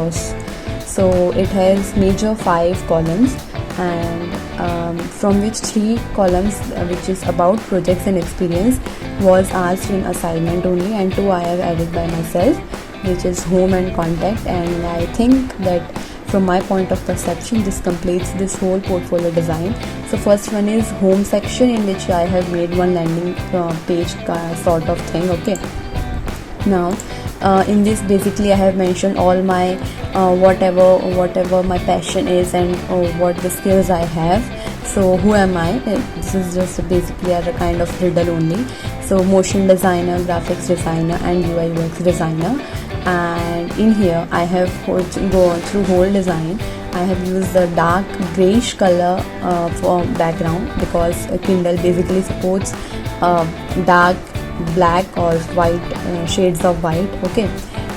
across. So it has major 5 columns, and from which 3 columns, which is about projects and experience, was asked in assignment only, and 2 I have added by myself, which is home and contact. And I think that from my point of perception, this completes this whole portfolio design. So first one is home section, in which I have made one landing page sort of thing. Okay, now in this basically I have mentioned all my whatever my passion is and what the skills I have. So who am I? This is just basically a kind of riddle only. So motion designer, graphics designer, and UI UX designer. And in here I have gone through whole design. I have used the dark grayish color for background, because Kindle basically supports dark black or white shades of white. Okay,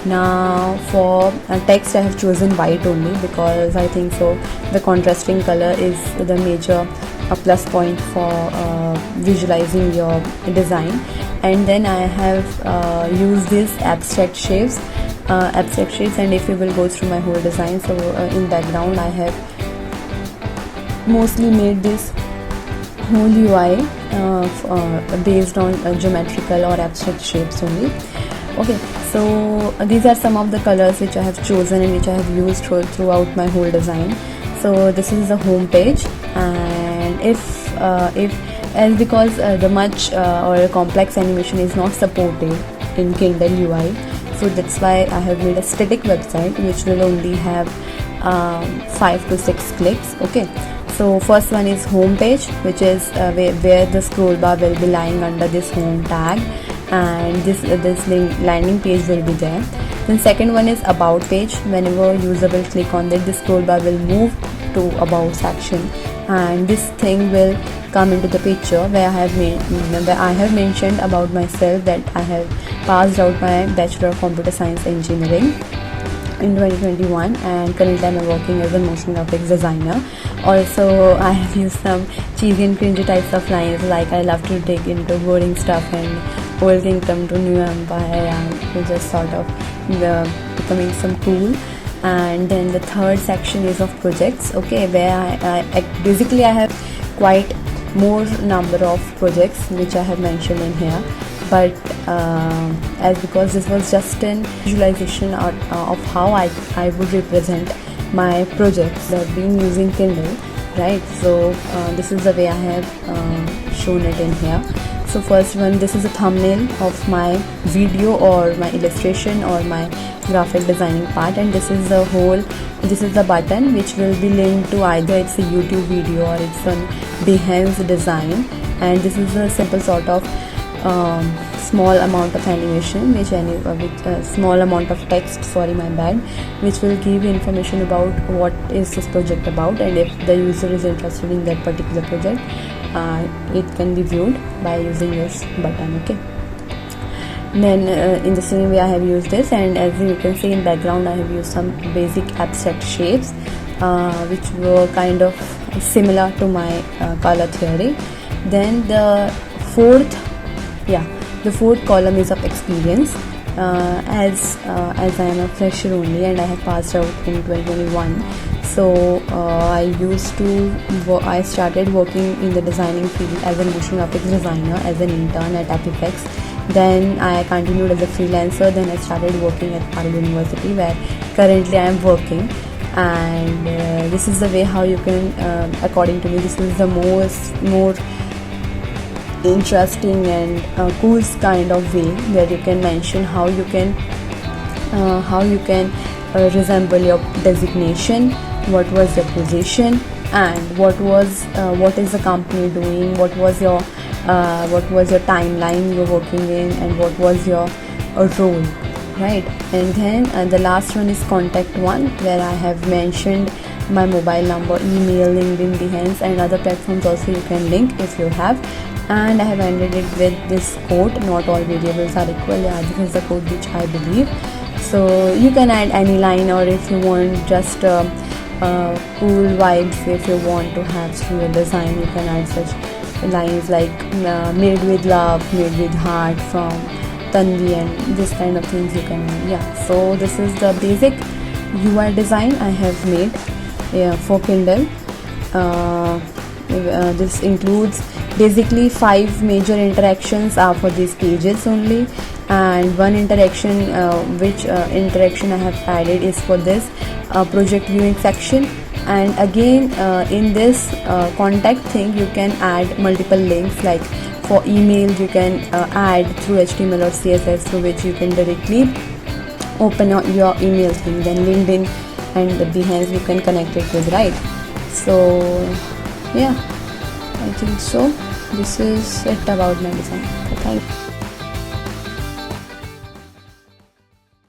now for text I have chosen white only, because I think so the contrasting color is the major plus point for visualizing your design. And then I have used these abstract shapes, and if you will go through my whole design, so in background I have mostly made this whole UI based on geometrical or abstract shapes only. Okay, so these are some of the colors which I have chosen and which I have used throughout my whole design. So this is the home page, and and because the much or complex animation is not supported in Kindle UI, so that's why I have made a static website which will only have 5 to 6 clicks. Okay, so first one is home page, which is where the scroll bar will be lying under this home tag, and this landing page will be there. Then second one is about page. Whenever user will click on that, the scroll bar will move to about section, and this thing will come into the picture where I have mentioned about myself that I have passed out my Bachelor of Computer Science Engineering in 2021, and currently I am working as a motion graphics designer. Also, I have used some cheesy and cringy types of lines, like I love to dig into boring stuff and old kingdom to new empire, and just sort of becoming some cool. And then the third section is of projects. Okay, where I basically I have quite more number of projects which I have mentioned in here, but as because this was just an visualization of how I would represent my projects that been using Kindle, right? So this is the way I have shown it in here. So first one, this is a thumbnail of my video or my illustration or my graphic designing part, and this is the button which will be linked to either it's a YouTube video or it's an Behance design. And this is a simple sort of small amount of animation with a small amount of text, which will give information about what is this project about, and if the user is interested in that particular project, it can be viewed by using this button. Okay, then in the same way I have used this, and as you can see in background I have used some basic abstract shapes which were kind of similar to my color theory. Then the fourth column is of experience. As I am a fresher only and I have passed out in 2021, so I started working in the designing field as a motion graphics designer as an intern at Epifx. Then I continued as a freelancer. Then I started working at Harvard University, where currently I am working. And this is the way how you can, according to me, this is the more interesting and cool kind of way where you can mention how you can resemble your designation, what was your position, and what is the company doing, what was your timeline you're working in, and what was your role, right? And then the last one is contact one, where I have mentioned my mobile number, email, LinkedIn, Behance, and other platforms also you can link if you have. And I have ended it with this quote: not all variables are equal. Yeah, this is the quote which I believe. So you can add any line, or if you want just cool vibes, if you want to have through your design, you can add such lines like made with love, made with heart from Tanvi, and this kind of things you can add. Yeah, so this is the basic UI design I have made for Kindle. This includes basically 5 major interactions for these pages only, and one interaction which interaction I have added is for this project viewing section. And again in this contact thing you can add multiple links, like for email you can add through HTML or CSS, through which you can directly open your email thing. Then LinkedIn and the Behance you can connect it with, right? So yeah, I think so. This is it about my design. Thank you.